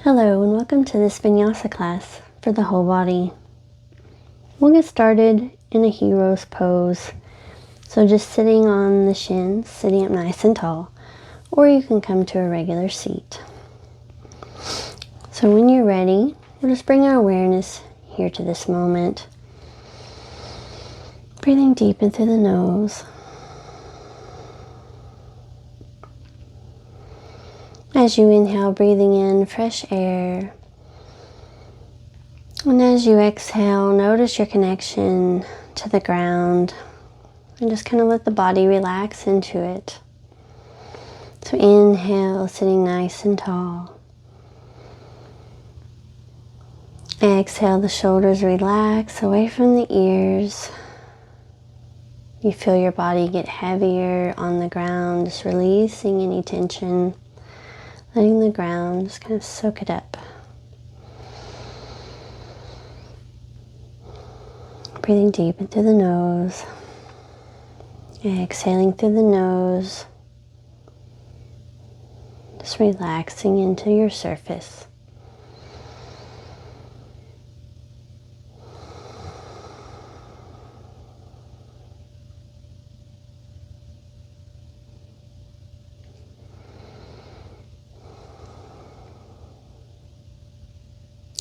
Hello and welcome to this Vinyasa class for the whole body. We'll get started in a hero's pose. So just sitting on the shins, sitting up nice and tall, or you can come to a regular seat. So when you're ready, we'll just bring our awareness here to this moment. Breathing deep in through the nose. As you inhale, breathing in fresh air. And as you exhale, notice your connection to the ground. And just kind of let the body relax into it. So inhale, sitting nice and tall. Exhale, the shoulders relax away from the ears. You feel your body get heavier on the ground, just releasing any tension. Letting the ground just kind of soak it up. Breathing deep in through the nose. Exhaling through the nose. Just relaxing into your surface.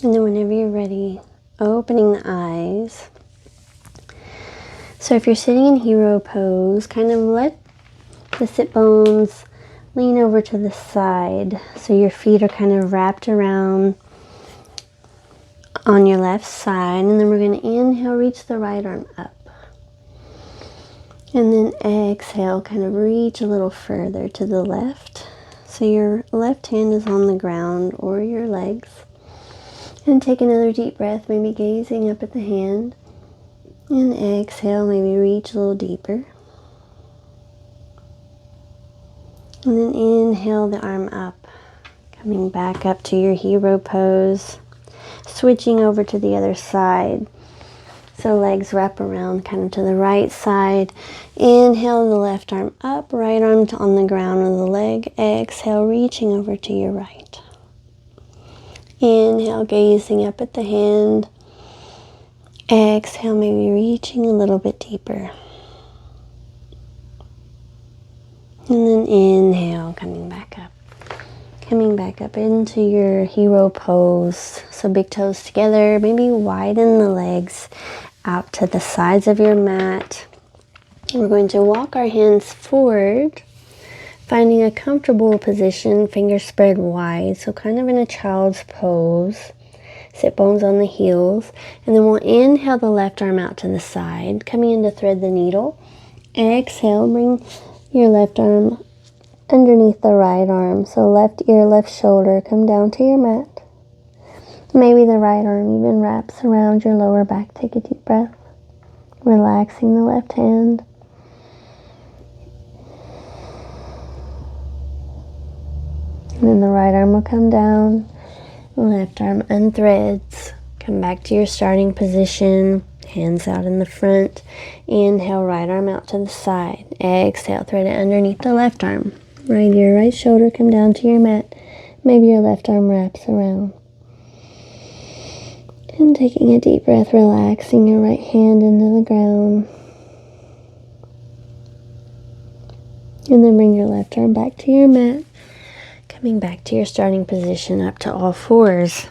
And then whenever you're ready, opening the eyes. So if you're sitting in hero pose, kind of let the sit bones lean over to the side. So your feet are kind of wrapped around on your left side. And then we're going to inhale, reach the right arm up. And then exhale, kind of reach a little further to the left. So your left hand is on the ground or your legs. And take another deep breath, maybe gazing up at the hand. And exhale, maybe reach a little deeper. And then inhale the arm up, coming back up to your hero pose. Switching over to the other side. So legs wrap around kind of to the right side. Inhale the left arm up, right arm on the ground with the leg. Exhale, reaching over to your right. Inhale, gazing up at the hand. Exhale, maybe reaching a little bit deeper. And then inhale, coming back up. Coming back up into your hero pose. So big toes together, maybe widen the legs out to the sides of your mat. We're going to walk our hands forward. Finding a comfortable position, fingers spread wide, so kind of in a child's pose. Sit bones on the heels. And then we'll inhale the left arm out to the side, coming in to thread the needle. Exhale, bring your left arm underneath the right arm. So left ear, left shoulder, come down to your mat. Maybe the right arm even wraps around your lower back. Take a deep breath. Relaxing the left hand. And then the right arm will come down, left arm unthreads. Come back to your starting position, hands out in the front. Inhale, right arm out to the side. Exhale, thread it underneath the left arm. Right ear, right shoulder, come down to your mat. Maybe your left arm wraps around. And taking a deep breath, relaxing your right hand into the ground. And then bring your left arm back to your mat. Coming back to your starting position, up to all fours.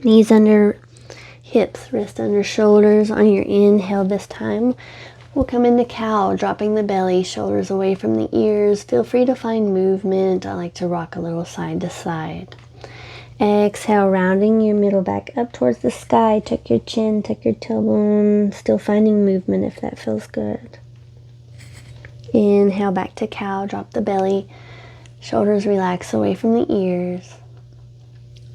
Knees under hips, wrist under shoulders. On your inhale this time, we'll come into cow, dropping the belly, shoulders away from the ears. Feel free to find movement. I like to rock a little side to side. Exhale, rounding your middle back up towards the sky. Tuck your chin, tuck your tailbone. Still finding movement if that feels good. Inhale, back to cow, drop the belly. Shoulders relax away from the ears.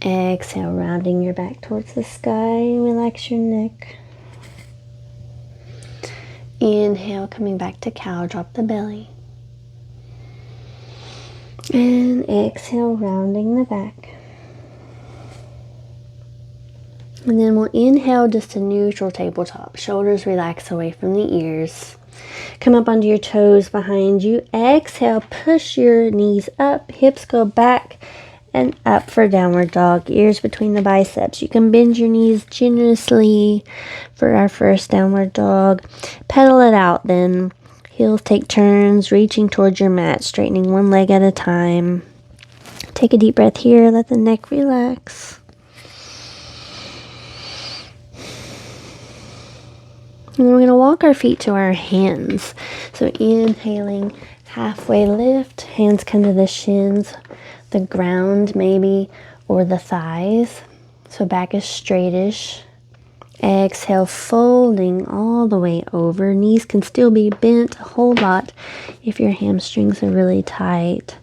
Exhale, rounding your back towards the sky. Relax your neck. Inhale, coming back to cow, drop the belly. And exhale, rounding the back. And then we'll inhale just a neutral tabletop. Shoulders relax away from the ears. Come up onto your toes behind you. Exhale, push your knees up, hips go back, and up for downward dog, ears between the biceps. You can bend your knees generously for our first downward dog. Pedal it out then. Heels take turns, reaching towards your mat, straightening one leg at a time. Take a deep breath here, let the neck relax. And then we're going to walk our feet to our hands. So inhaling, halfway lift, hands come to the shins, the ground maybe, or the thighs. So back is straightish. Exhale, folding all the way over. Knees can still be bent a whole lot if your hamstrings are really tight.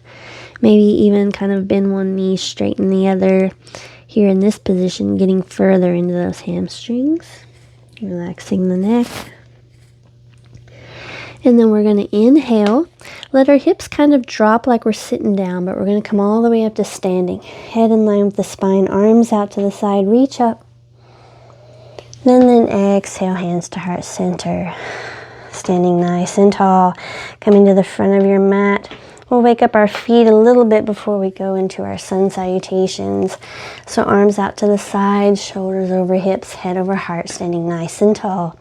Maybe even kind of bend one knee, straighten the other. Here in this position, getting further into those hamstrings. Relaxing the neck. And then we're going to inhale. Let our hips kind of drop like we're sitting down, but we're going to come all the way up to standing. Head in line with the spine, arms out to the side, reach up. Then exhale, hands to heart center. Standing nice and tall. Coming to the front of your mat. We'll wake up our feet a little bit before we go into our sun salutations. So arms out to the side, shoulders over hips, head over heart, standing nice and tall.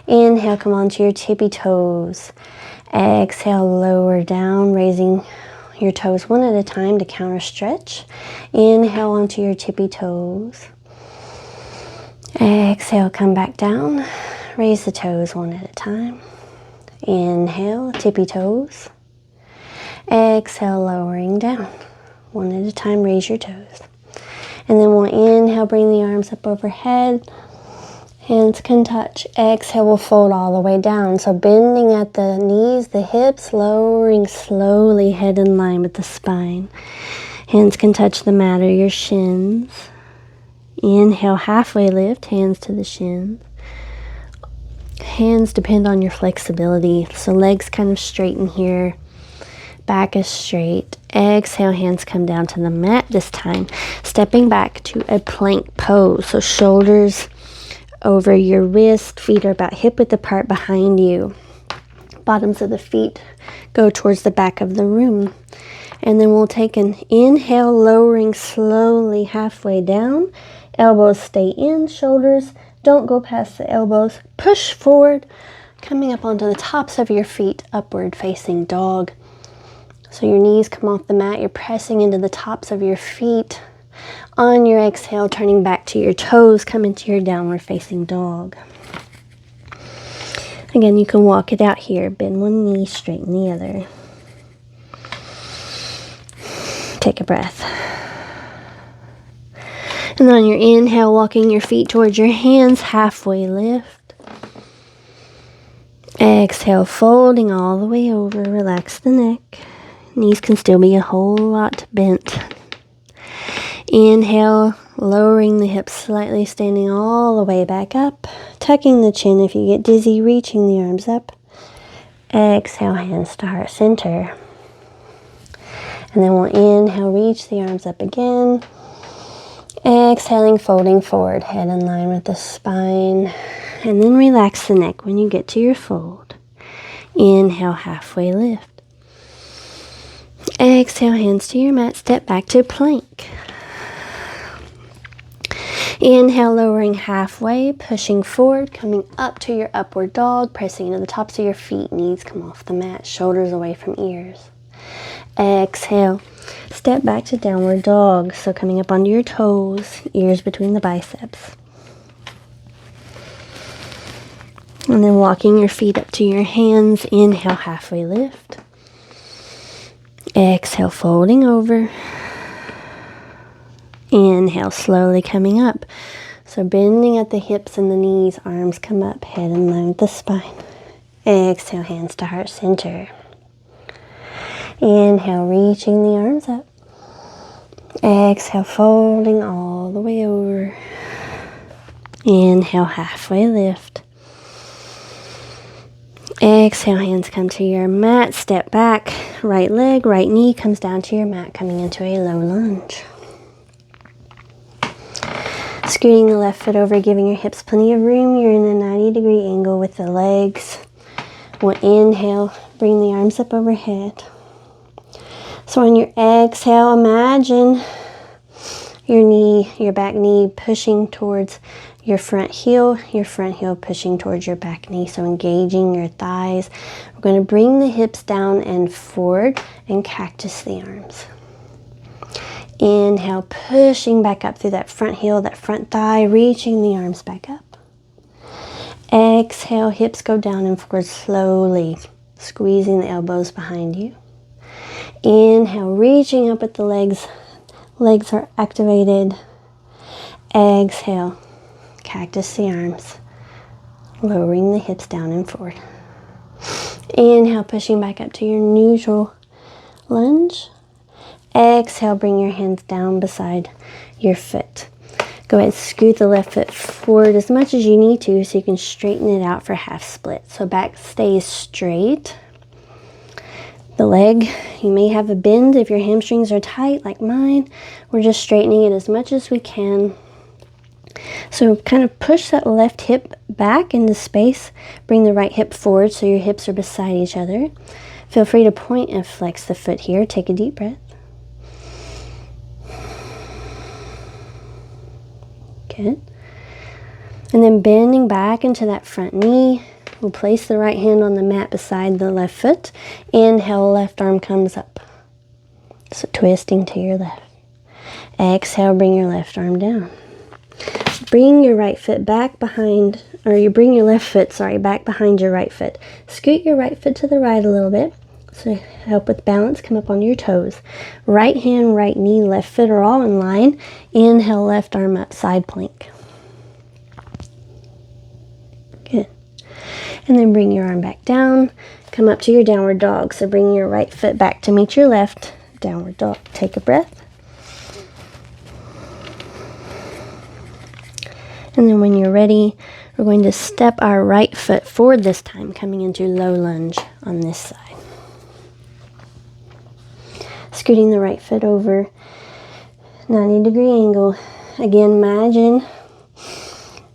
Inhale, come onto your tippy toes. Exhale, lower down, raising your toes one at a time to counter stretch. Inhale onto your tippy toes. Exhale, come back down. Raise the toes one at a time. Inhale, tippy toes. Exhale, lowering down. One at a time, raise your toes. And then we'll inhale, bring the arms up overhead. Hands can touch. Exhale, we'll fold all the way down. So bending at the knees, the hips, lowering slowly, head in line with the spine. Hands can touch the mat or your shins. Inhale, halfway lift, hands to the shins. Hands depend on your flexibility. So legs kind of straighten here. Back is straight. Exhale, hands come down to the mat this time. Stepping back to a plank pose. So shoulders over your wrist. Feet are about hip width apart behind you. Bottoms of the feet go towards the back of the room. And then we'll take an inhale, lowering slowly halfway down. Elbows stay in, shoulders don't go past the elbows. Push forward, coming up onto the tops of your feet, upward facing dog. So your knees come off the mat, you're pressing into the tops of your feet. On your exhale, turning back to your toes, come into your downward facing dog. Again, you can walk it out here. Bend one knee, straighten the other. Take a breath. And on your inhale, walking your feet towards your hands, halfway lift. Exhale, folding all the way over, relax the neck. Knees can still be a whole lot bent. Inhale, lowering the hips slightly, standing all the way back up. Tucking the chin if you get dizzy, reaching the arms up. Exhale, hands to heart center. And then we'll inhale, reach the arms up again. Exhaling, folding forward, head in line with the spine. And then relax the neck when you get to your fold. Inhale, halfway lift. Exhale, hands to your mat, step back to plank. Inhale, lowering halfway, pushing forward, coming up to your upward dog, pressing into the tops of your feet, knees come off the mat, shoulders away from ears. Exhale, step back to downward dog, so coming up onto your toes, ears between the biceps. And then walking your feet up to your hands, inhale, halfway lift. Exhale, folding over. Inhale, slowly coming up. So bending at the hips and the knees, arms come up, head in line with the spine. Exhale, hands to heart center. Inhale, reaching the arms up. Exhale, folding all the way over. Inhale, halfway lift. Exhale, hands come to your mat, step back, right leg, right knee comes down to your mat, coming into a low lunge. Scooting the left foot over, giving your hips plenty of room. You're in a 90-degree angle with the legs. We'll inhale, bring the arms up overhead. So on your exhale, imagine your back knee pushing towards your front heel pushing towards your back knee. So engaging your thighs. We're going to bring the hips down and forward and cactus the arms. Inhale, pushing back up through that front heel, that front thigh, reaching the arms back up. Exhale, hips go down and forward slowly, squeezing the elbows behind you. Inhale, reaching up at the legs. Legs are activated. Exhale, cactus the arms, lowering the hips down and forward. Inhale, pushing back up to your neutral lunge. Exhale, bring your hands down beside your foot. Go ahead, scoot the left foot forward as much as you need to so you can straighten it out for half split. So back stays straight. The leg, you may have a bend if your hamstrings are tight like mine. We're just straightening it as much as we can. So kind of push that left hip back into space. Bring the right hip forward so your hips are beside each other. Feel free to point and flex the foot here. Take a deep breath. Good. And then bending back into that front knee. We'll place the right hand on the mat beside the left foot. Inhale, left arm comes up. So twisting to your left. Exhale, bring your left arm down. Bring your right foot back behind, or you bring your left foot, back behind your right foot. Scoot your right foot to the right a little bit. So help with balance, come up on your toes. Right hand, right knee, left foot are all in line. Inhale, left arm up, side plank. Good. And then bring your arm back down. Come up to your downward dog. So bring your right foot back to meet your left. Downward dog. Take a breath. And then when you're ready, we're going to step our right foot forward this time, coming into low lunge on this side. Scooting the right foot over, 90-degree angle. Again, imagine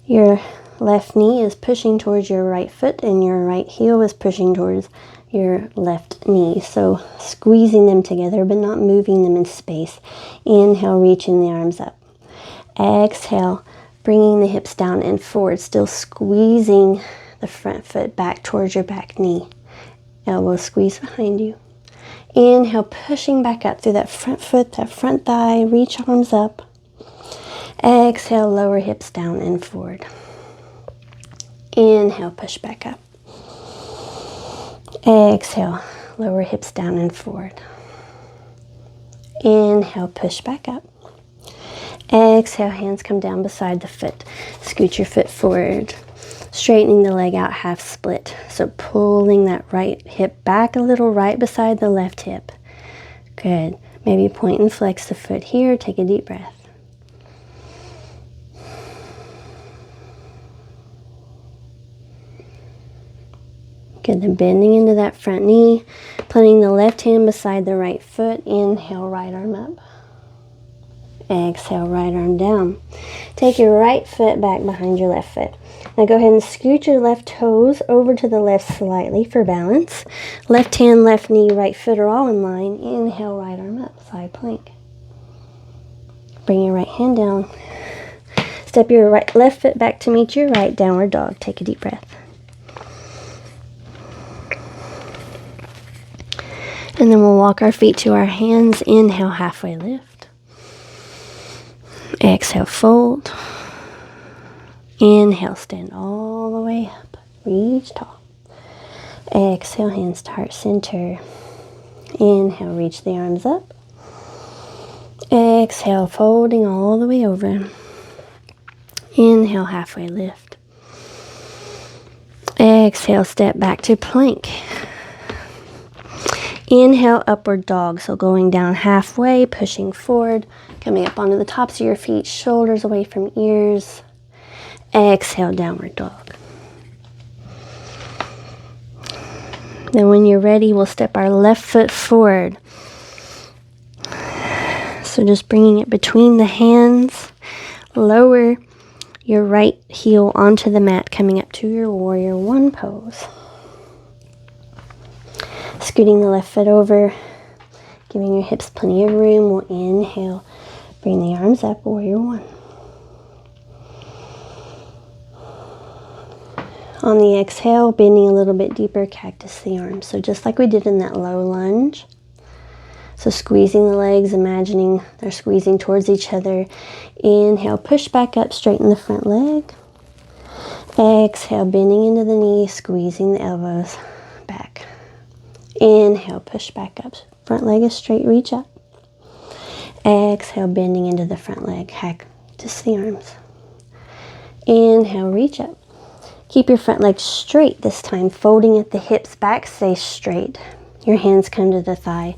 your left knee is pushing towards your right foot and your right heel is pushing towards your left knee. So squeezing them together but not moving them in space. Inhale, reaching the arms up. Exhale, bringing the hips down and forward, still squeezing the front foot back towards your back knee. Elbow squeeze behind you. Inhale, pushing back up through that front foot, that front thigh, reach arms up. Exhale, lower hips down and forward. Inhale, push back up. Exhale, lower hips down and forward. Inhale, push back up. Exhale, hands come down beside the foot. Scoot your foot forward, straightening the leg out half split. So pulling that right hip back a little right beside the left hip. Good. Maybe point and flex the foot here. Take a deep breath. Good, then bending into that front knee, planting the left hand beside the right foot. Inhale, right arm up. Exhale, right arm down. Take your right foot back behind your left foot. Now go ahead and scoot your left toes over to the left slightly for balance. Left hand, left knee, right foot are all in line. Inhale, right arm up, side plank. Bring your right hand down. Step your left foot back to meet your right, downward dog. Take a deep breath. And then we'll walk our feet to our hands. Inhale, halfway lift. Exhale, fold. Inhale, stand all the way up. Reach tall. Exhale, hands to heart center. Inhale, reach the arms up. Exhale, folding all the way over. Inhale, halfway lift. Exhale, step back to plank. Inhale, upward dog. So going down halfway, pushing forward, coming up onto the tops of your feet, shoulders away from ears. Exhale, downward dog. Then when you're ready, we'll step our left foot forward. So just bringing it between the hands, lower your right heel onto the mat, coming up to your warrior one pose. Scooting the left foot over, giving your hips plenty of room. We'll inhale, Bring the arms up, warrior one. On the exhale, bending a little bit deeper, cactus the arms. So just like we did in that low lunge. So squeezing the legs, imagining they're squeezing towards each other. Inhale, push back up, straighten the front leg. Exhale, bending into the knee, squeezing the elbows back. Inhale, push back up. Front leg is straight, reach up. Exhale, bending into the front leg, cactus the arms. Inhale, reach up. Keep your front leg straight this time, folding at the hips, back stays straight. Your hands come to the thigh,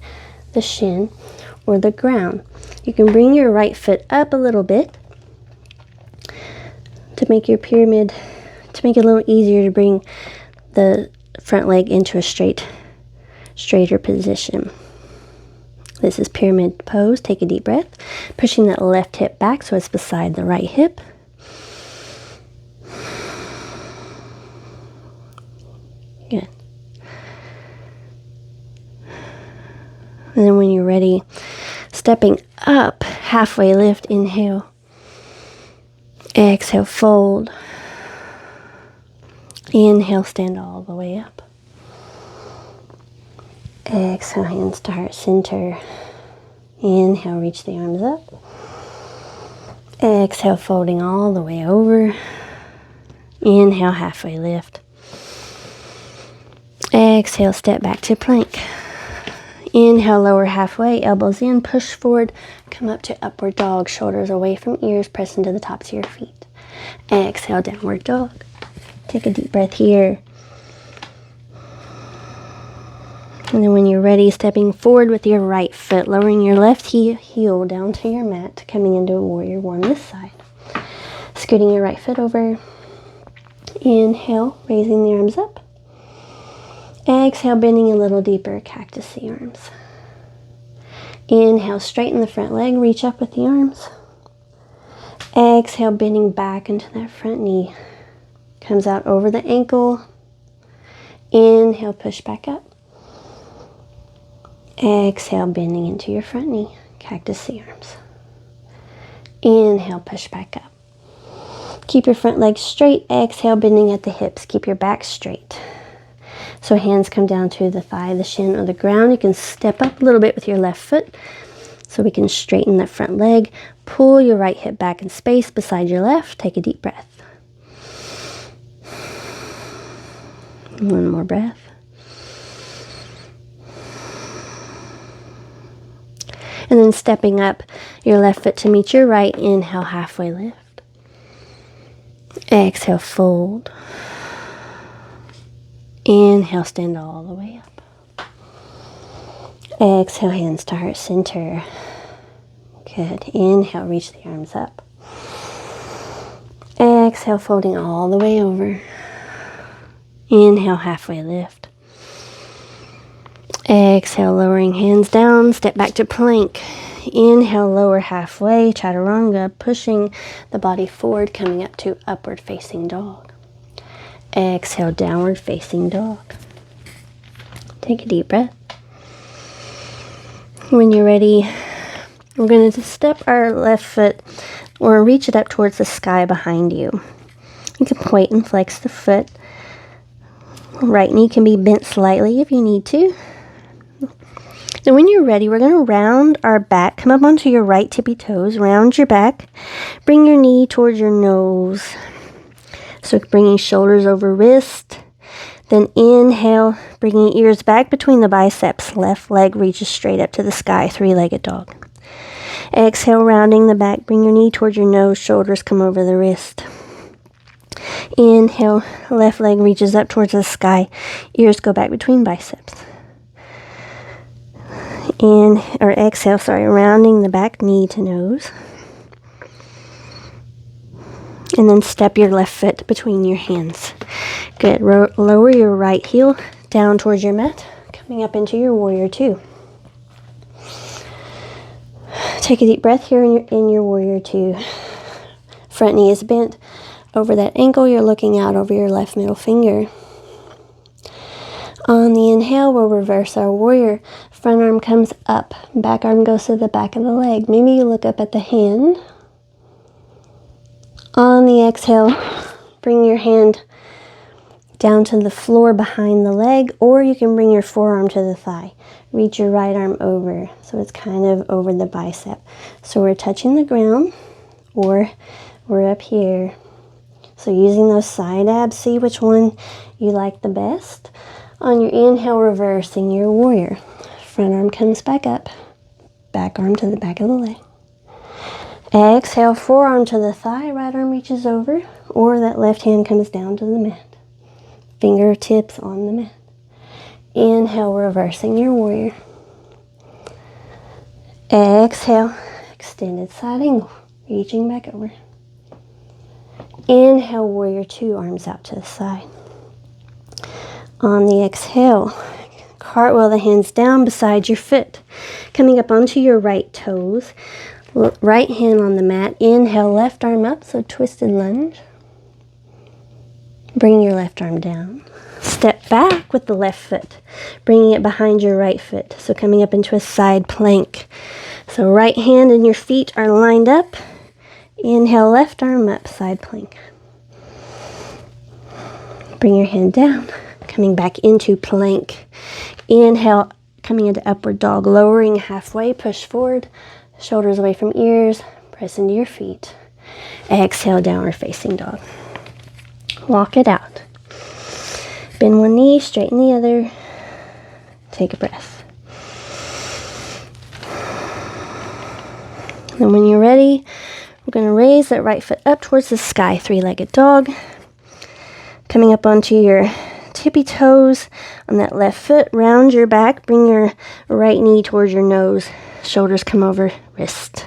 the shin, or the ground. You can bring your right foot up a little bit to make your pyramid, to make it a little easier to bring the front leg into a straighter position. This is pyramid pose. Take a deep breath, pushing that left hip back so it's beside the right hip. Good. And then when you're ready, stepping up, halfway lift, inhale. Exhale, fold. Inhale, stand all the way up. Exhale, hands to heart center. Inhale, reach the arms up. Exhale, folding all the way over. Inhale, halfway lift. Exhale, step back to plank. Inhale, lower halfway, elbows in, push forward, come up to upward dog, shoulders away from ears, press into the tops of your feet. Exhale, downward dog. Take a deep breath here. And then when you're ready, stepping forward with your right foot, lowering your left heel down to your mat, coming into a warrior one this side. Scooting your right foot over. Inhale, raising the arms up. Exhale, bending a little deeper, cactus the arms. Inhale, straighten the front leg, reach up with the arms. Exhale, bending back into that front knee. Comes out over the ankle. Inhale, push back up. Exhale, bending into your front knee, cactus the arms. Inhale, push back up. Keep your front leg straight. Exhale, bending at the hips. Keep your back straight. So hands come down to the thigh, the shin, or the ground. You can step up a little bit with your left foot so we can straighten that front leg. Pull your right hip back in space beside your left. Take a deep breath. One more breath. And then stepping up your left foot to meet your right. Inhale, halfway lift. Exhale, fold. Inhale, stand all the way up. Exhale, hands to heart center. Good. Inhale, reach the arms up. Exhale, folding all the way over. Inhale, halfway lift. Exhale, lowering hands down, step back to plank. Inhale, lower halfway, chaturanga, pushing the body forward, coming up to upward facing dog. Exhale, downward facing dog. Take a deep breath. When you're ready, we're going to step our left foot or reach it up towards the sky behind you. You can point and flex the foot. Right knee can be bent slightly if you need to. So when you're ready, we're going to round our back. Come up onto your right tippy toes. Round your back. Bring your knee towards your nose. So bringing shoulders over wrist. Then inhale, bringing ears back between the biceps. Left leg reaches straight up to the sky, three-legged dog. Exhale, rounding the back. Bring your knee towards your nose. Shoulders come over the wrist. Inhale, left leg reaches up towards the sky. Ears go back between biceps. Exhale, rounding the back, knee to nose. And then step your left foot between your hands. Good. Lower your right heel down towards your mat, coming up into your warrior two. Take a deep breath here in your warrior two. Front knee is bent over that ankle. You're looking out over your left middle finger. On the inhale, we'll reverse our warrior. Front arm comes up, back arm goes to the back of the leg. Maybe you look up at the hand. On the exhale, bring your hand down to the floor behind the leg, or you can bring your forearm to the thigh. Reach your right arm over, so it's kind of over the bicep. So we're touching the ground, or we're up here. So using those side abs, see which one you like the best. On your inhale, reversing your warrior. Front arm comes back up, back arm to the back of the leg. Exhale, forearm to the thigh, right arm reaches over, or that left hand comes down to the mat. Fingertips on the mat. Inhale, reversing your warrior. Exhale, extended side angle, reaching back over. Inhale, warrior two, arms out to the side. On the exhale, cartwheel the hands down beside your foot, coming up onto your right toes. Right hand on the mat. Inhale, left arm up, so twisted lunge. Bring your left arm down. Step back with the left foot, bringing it behind your right foot. So coming up into a side plank. So right hand and your feet are lined up. Inhale, left arm up, side plank. Bring your hand down, coming back into plank. Inhale, coming into upward dog, lowering halfway, push forward. Shoulders away from ears, press into your feet. Exhale, downward facing dog. Walk it out. Bend one knee, straighten the other. Take a breath. And when you're ready, we're going to raise that right foot up towards the sky, three-legged dog. Coming up onto your tippy toes on that left foot, round your back, bring your right knee towards your nose. Shoulders come over, wrist.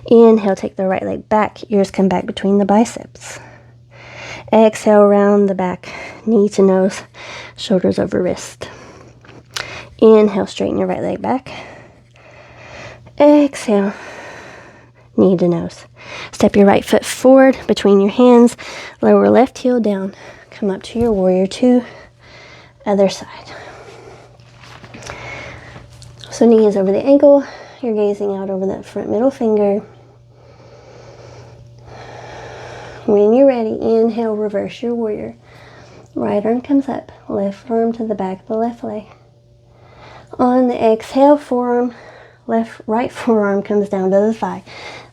Inhale, take the right leg back. Ears come back between the biceps. Exhale, round the back, knee to nose, shoulders over wrist. Inhale, straighten your right leg back. Exhale, knee to nose. Step your right foot forward between your hands. Lower left heel down. Come up to your warrior two, other side. So knee is over the ankle. You're gazing out over that front middle finger. When you're ready, inhale, reverse your warrior. Right arm comes up, left arm to the back of the left leg. On the exhale, right forearm comes down to the thigh.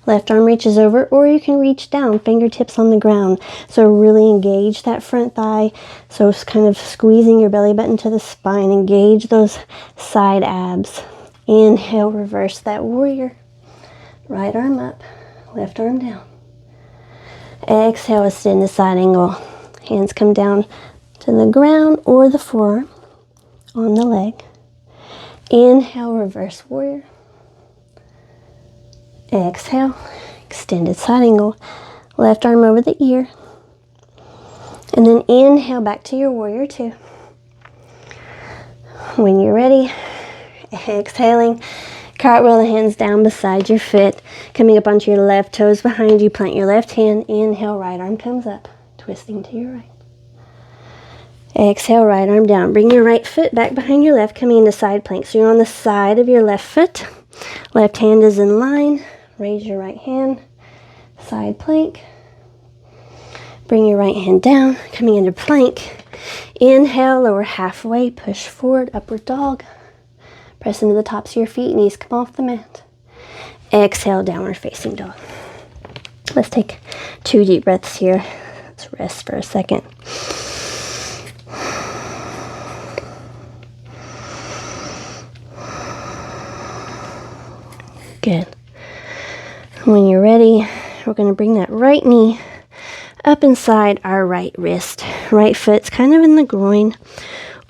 Left arm reaches over, or you can reach down, fingertips on the ground. So really engage that front thigh. So it's kind of squeezing your belly button to the spine. Engage those side abs. Inhale, reverse that warrior. Right arm up, left arm down. Exhale, extend the side angle. Hands come down to the ground or the forearm on the leg. Inhale, reverse warrior. Exhale, extended side angle. Left arm over the ear. And then inhale back to your warrior two. When you're ready, exhaling, cartwheel the hands down beside your foot. Coming up onto your left toes behind you, plant your left hand. Inhale, right arm comes up, twisting to your right. Exhale, right arm down. Bring your right foot back behind your left, coming into side plank. So you're on the side of your left foot. Left hand is in line. Raise your right hand, side plank. Bring your right hand down, coming into plank. Inhale, lower halfway, push forward, upward dog. Press into the tops of your feet, knees come off the mat. Exhale, downward facing dog. Let's take 2 deep breaths here. Let's rest for a second. Good. When you're ready, we're going to bring that right knee up inside our right wrist. Right foot's kind of in the groin,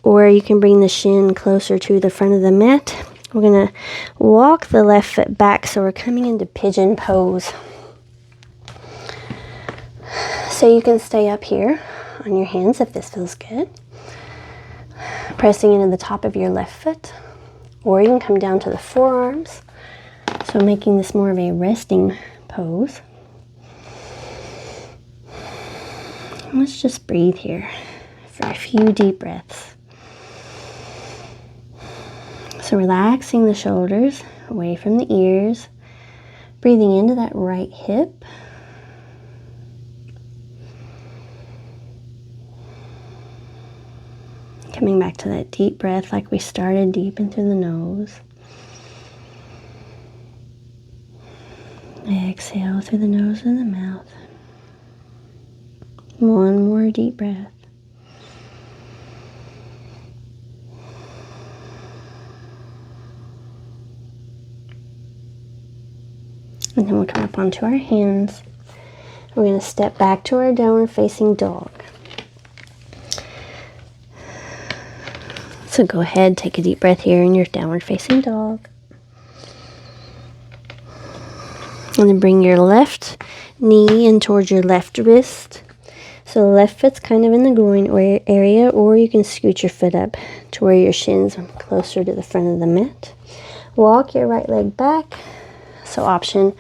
or you can bring the shin closer to the front of the mat. We're going to walk the left foot back, so we're coming into pigeon pose. So you can stay up here on your hands if this feels good. Pressing into the top of your left foot, or you can come down to the forearms. So making this more of a resting pose. Let's just breathe here for a few deep breaths. So relaxing the shoulders away from the ears, breathing into that right hip. Coming back to that deep breath like we started, deep in through the nose. Exhale through the nose and the mouth. One more deep breath. And then we'll come up onto our hands. We're going to step back to our downward facing dog. So go ahead, take a deep breath here in your downward facing dog. And then bring your left knee in towards your left wrist. So the left foot's kind of in the groin area, or you can scoot your foot up to where your shins are closer to the front of the mat. Walk your right leg back. So option,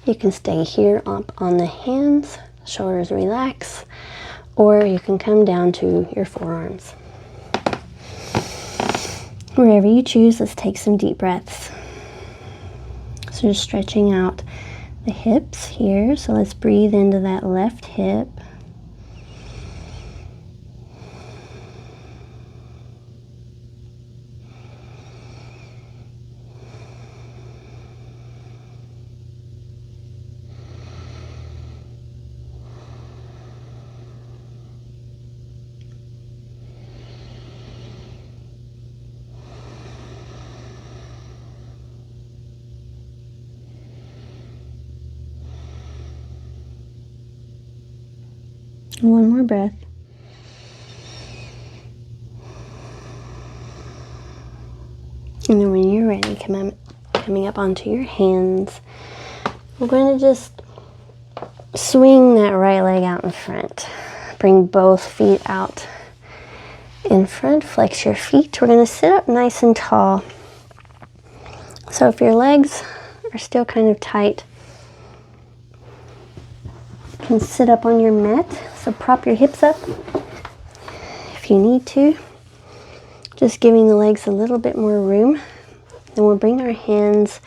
you can stay here up on the hands, shoulders relax, or you can come down to your forearms. Wherever you choose, let's take some deep breaths. So just stretching out the hips here. So let's breathe into that left hip. One more breath. And then when you're ready, coming up onto your hands, we're going to just swing that right leg out in front. Bring both feet out in front. Flex your feet. We're going to sit up nice and tall. So if your legs are still kind of tight, you can sit up on your mat. So prop your hips up if you need to. Just giving the legs a little bit more room. Then we'll bring our hands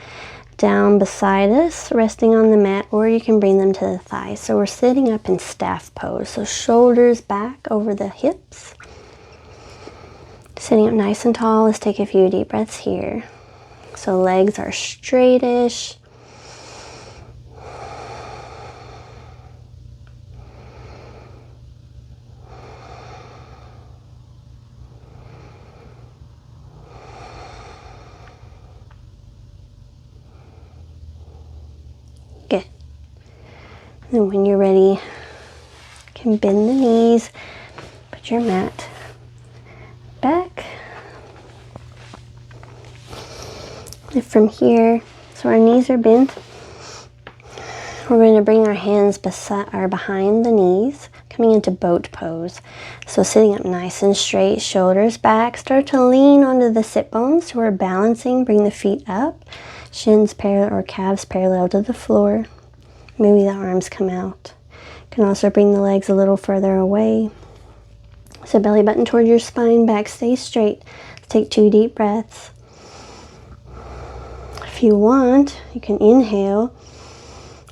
down beside us, resting on the mat, or you can bring them to the thighs. So we're sitting up in staff pose. So shoulders back over the hips. Sitting up nice and tall. Let's take a few deep breaths here. So legs are straightish. Good. And when you're ready, you can bend the knees, put your mat back. And from here, so our knees are bent, we're going to bring our hands behind the knees, coming into boat pose. So sitting up nice and straight, shoulders back, start to lean onto the sit bones. So we're balancing, bring the feet up. Shins parallel or calves parallel to the floor. Maybe the arms come out. You can also bring the legs a little further away. So belly button towards your spine, back stay straight. Take 2 deep breaths. If you want, you can inhale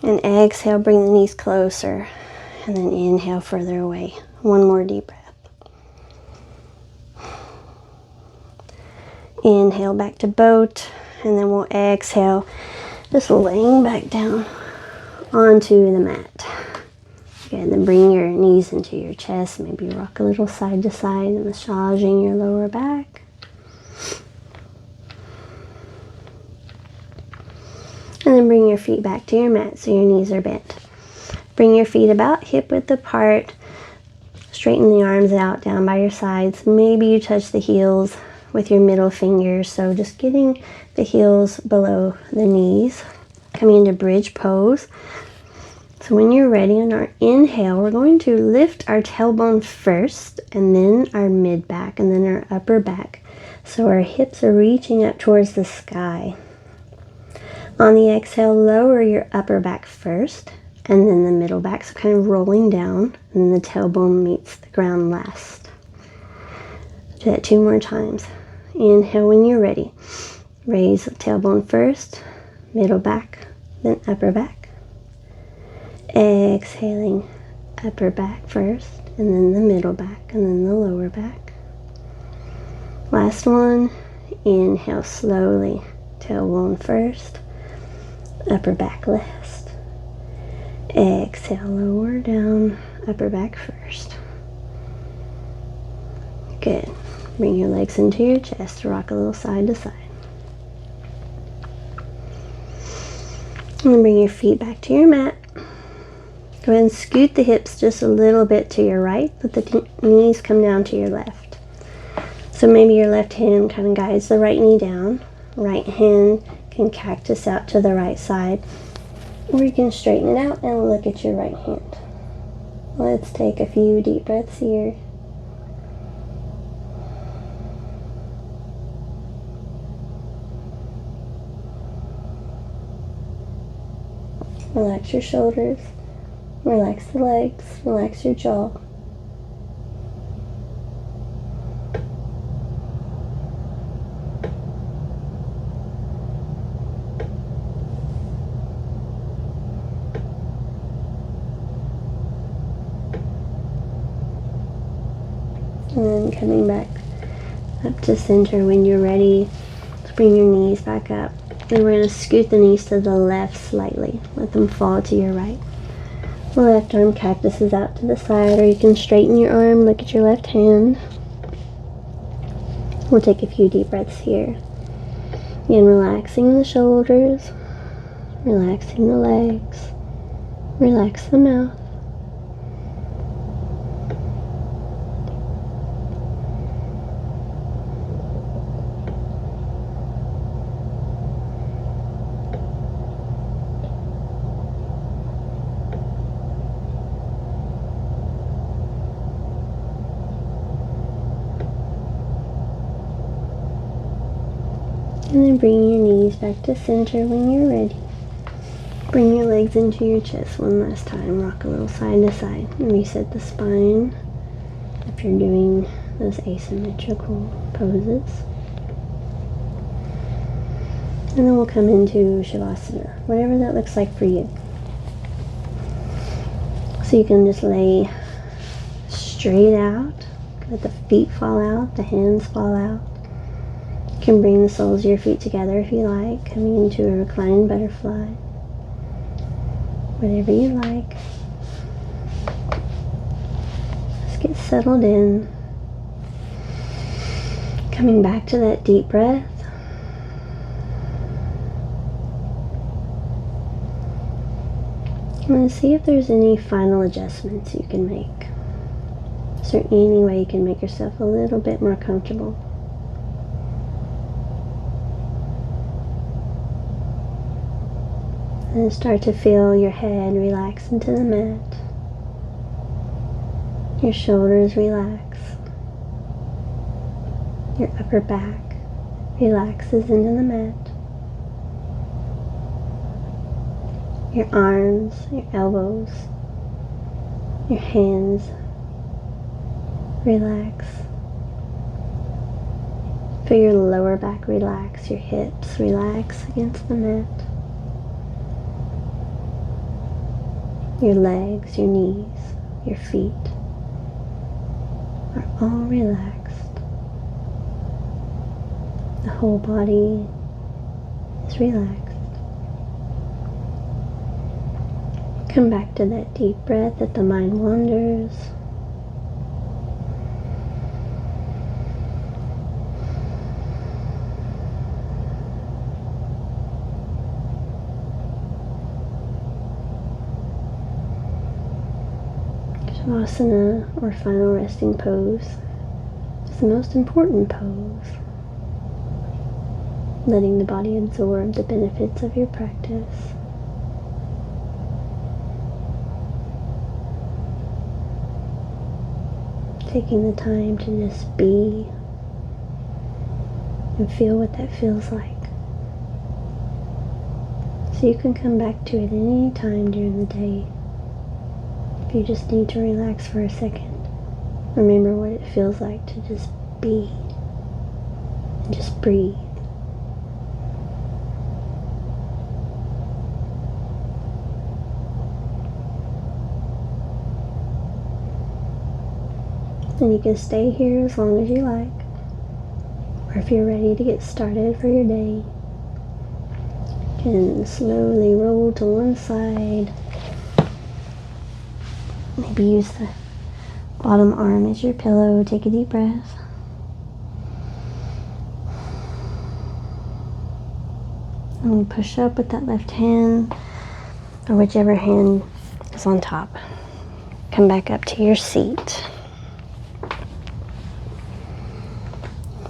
and exhale, bring the knees closer. And then inhale further away. 1 more deep breath. Inhale back to boat. And then we'll exhale, just laying back down onto the mat. Good, and then bring your knees into your chest. Maybe rock a little side to side, massaging your lower back. And then bring your feet back to your mat so your knees are bent. Bring your feet about hip width apart. Straighten the arms out down by your sides. Maybe you touch the heels with your middle fingers. So just getting the heels below the knees. Coming into bridge pose. So when you're ready on our inhale, we're going to lift our tailbone first, and then our mid back, and then our upper back. So our hips are reaching up towards the sky. On the exhale, lower your upper back first, and then the middle back, so kind of rolling down, and then the tailbone meets the ground last. Do that 2 more times. Inhale when you're ready. Raise the tailbone first, middle back, then upper back. Exhaling, upper back first, and then the middle back, and then the lower back. Last one, inhale slowly, tailbone first, upper back last. Exhale, lower down, upper back first. Good. Bring your legs into your chest, rock a little side to side. And then bring your feet back to your mat. Go ahead and scoot the hips just a little bit to your right. Let the knees come down to your left. So maybe your left hand kind of guides the right knee down. Right hand can cactus out to the right side. Or you can straighten it out and look at your right hand. Let's take a few deep breaths here. Relax your shoulders, relax the legs, relax your jaw. And then coming back up to center when you're ready. Bring your knees back up. And we're going to scoot the knees to the left slightly. Let them fall to your right. The left arm cactuses out to the side, or you can straighten your arm, look at your left hand. We'll take a few deep breaths here. Again, relaxing the shoulders, relaxing the legs, relax the mouth. And then bring your knees back to center when you're ready. Bring your legs into your chest one last time. Rock a little side to side. And reset the spine if you're doing those asymmetrical poses. And then we'll come into Shavasana, whatever that looks like for you. So you can just lay straight out, let the feet fall out, the hands fall out. You can bring the soles of your feet together if you like, coming into a reclined butterfly. Whatever you like. Just get settled in. Coming back to that deep breath. And see if there's any final adjustments you can make. Is there any way you can make yourself a little bit more comfortable? And start to feel your head relax into the mat. Your shoulders relax. Your upper back relaxes into the mat. Your arms, your elbows, your hands relax. Feel your lower back relax, your hips relax against the mat. Your legs, your knees, your feet are all relaxed. The whole body is relaxed. Come back to that deep breath if the mind wanders. Shavasana, or final resting pose, is the most important pose. Letting the body absorb the benefits of your practice. Taking the time to just be and feel what that feels like. So you can come back to it any time during the day. If you just need to relax for a second, remember what it feels like to just be and just breathe. And you can stay here as long as you like. Or if you're ready to get started for your day, you can slowly roll to one side. Maybe use the bottom arm as your pillow. Take a deep breath. And push up with that left hand, or whichever hand is on top. Come back up to your seat.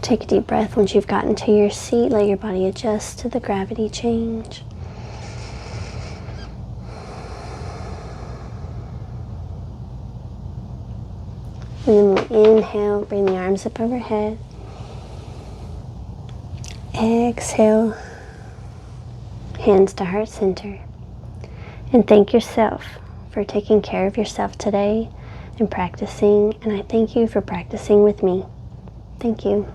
Take a deep breath. Once you've gotten to your seat, let your body adjust to the gravity change. And then we'll inhale, bring the arms up overhead. Exhale, hands to heart center. And thank yourself for taking care of yourself today and practicing. And I thank you for practicing with me. Thank you.